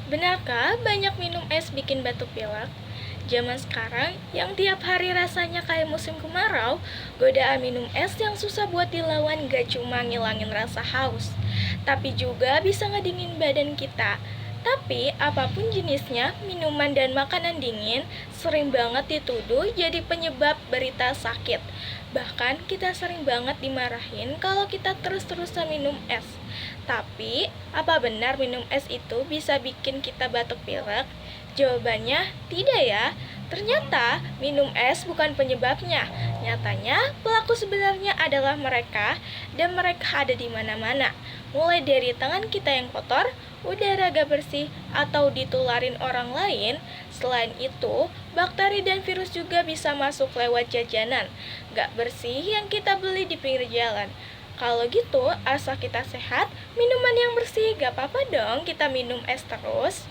Benarkah banyak minum es bikin batuk pilek? Zaman sekarang yang tiap hari rasanya kayak musim kemarau, godaan minum es yang susah buat dilawan gak cuma ngilangin rasa haus, tapi juga bisa ngedingin badan kita. Tapi apapun jenisnya, minuman dan makanan dingin sering banget dituduh jadi penyebab berita sakit. Bahkan kita sering banget dimarahin kalau kita terus-terusan minum es. Tapi, apa benar minum es itu bisa bikin kita batuk pilek? Jawabannya tidak ya. Ternyata minum es bukan penyebabnya. Nyatanya pelaku sebenarnya adalah mereka dan mereka ada di mana-mana. Mulai dari tangan kita yang kotor, udara gak bersih, atau ditularin orang lain. Selain itu, bakteri dan virus juga bisa masuk lewat jajanan gak bersih yang kita beli di pinggir jalan. Kalau gitu, asal kita sehat, minuman yang bersih, gak apa-apa dong kita minum es terus.